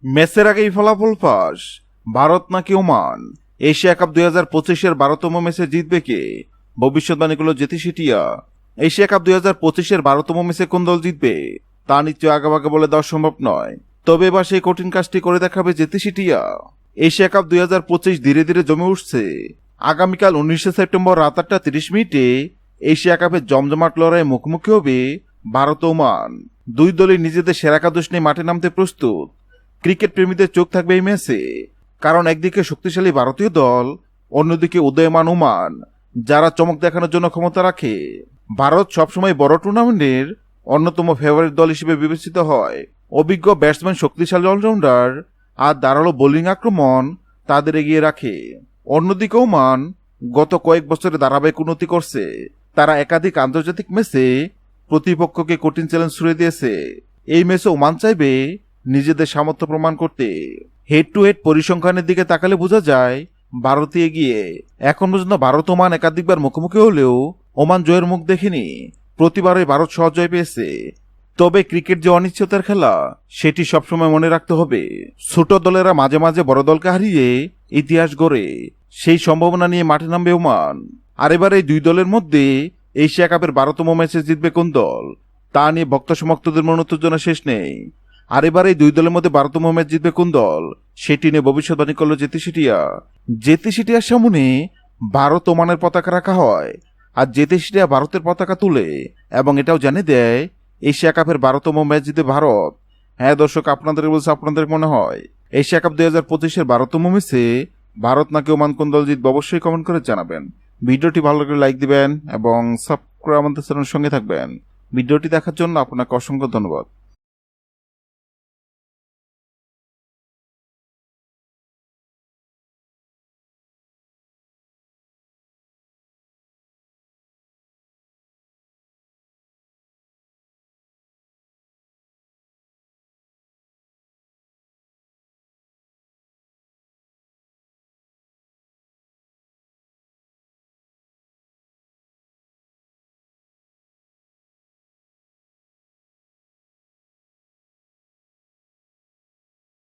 ম্যাচের আগেই ফলাফল ফাঁস, ভারত নাকি ওমান? এশিয়া কাপ 2025-এর 12তম ম্যাচে জিতবে কে? ভবিষ্যৎবাণী করল জেতি সিটিয়া। এশিয়া কাপ 2025-এর 12তম ম্যাচে কোন দল জিতবে তা নিশ্চয় আগাভাগে বলে দেওয়া সম্ভব নয়। তবে এবার সেই কঠিন কাজটি করে দেখাবে জেতি সিটিয়া। এশিয়া কাপ 2025 ধীরে ধীরে জমে উঠছে। আগামীকাল 19শে সেপ্টেম্বর রাত 8:30 এশিয়া কাপের জমজমাট লড়াইয়ে মুখোমুখি হবে ভারত ও ওমান। দুই দলই নিজেদের সেরা একাদশ নিয়ে মাঠে নামতে প্রস্তুত। ক্রিকেট প্রেমীদের চোখ থাকবে এই ম্যাচে, কারণ একদিকে শক্তিশালী ভারতীয় দল, অন্যদিকে উদীয়মান ওমান, যারা চমক দেখানোর জন্য ক্ষমতা রাখে। ভারত সবসময় বড় টুর্নামেন্টের অন্যতম ফেভারিট দল হিসেবে বিবেচিত হয়। অভিজ্ঞ ব্যাটসম্যান, শক্তিশালী অলরাউন্ডার আর ধারালো বোলিং আক্রমণ তাদের এগিয়ে রাখে। অন্যদিকে ওমান গত কয়েক বছরে ধারাবাহিক উন্নতি করছে। তারা একাধিক আন্তর্জাতিক ম্যাচে প্রতিপক্ষকে কঠিন চ্যালেঞ্জ ছুড়ে দিয়েছে। এই ম্যাচে ওমান চাইবে নিজেদের সামর্থ্য প্রমাণ করতে। হেড টু হেড পরিসংখ্যানের দিকে তাকালে বোঝা যায় ভারতে এগিয়ে। এখন পর্যন্ত ভারত ওমান একাধিকবার মুখোমুখি হলেও ওমান জয়ের মুখ দেখেনি। প্রতিবারই ভারত সহজ জয় পেয়েছে। তবে ক্রিকেট যে অনিশ্চয়তার খেলা, সেটি সবসময় মনে রাখতে হবে। ছোট দলেরা মাঝে মাঝে বড় দলকে হারিয়ে ইতিহাস গড়ে। সেই সম্ভাবনা নিয়ে মাঠে নামবে ওমান। আর এবার এই দুই দলের মধ্যে এশিয়া কাপের 12তম ম্যাচে জিতবে কোন দল তা নিয়ে ভক্ত সমর্থকদের মনে উত্তেজনা শেষ নেই। আর এবার এই দুই দলের মধ্যে 12তম ম্যাচ জিতবে কোন দল সেটি নিয়ে ভবিষ্যৎবাণী করল জেতি সিটিয়া। জেতি সিটিয়ার সামনে ভারত ওমানের পতাকা রাখা হয়, আর জেতি সিটিয়া ভারতের পতাকা তুলে এবং এটাও জানিয়ে দেয় এশিয়া কাপের 12তম ম্যাচ জিতে ভারত। হ্যাঁ দর্শক, আপনাদের বলছে আপনাদের মনে হয় এশিয়া কাপ 2025-এর 12তম ম্যাচে ভারত নাকি ওমান কোন দল জিতবে? অবশ্যই কমেন্ট করে জানাবেন। ভিডিওটি ভালো লাগলে লাইক দিবেন এবং সাবস্ক্রাইব আমাদের চ্যানেলের সঙ্গে থাকবেন। ভিডিওটি দেখার জন্য আপনাকে অসংখ্য ধন্যবাদ।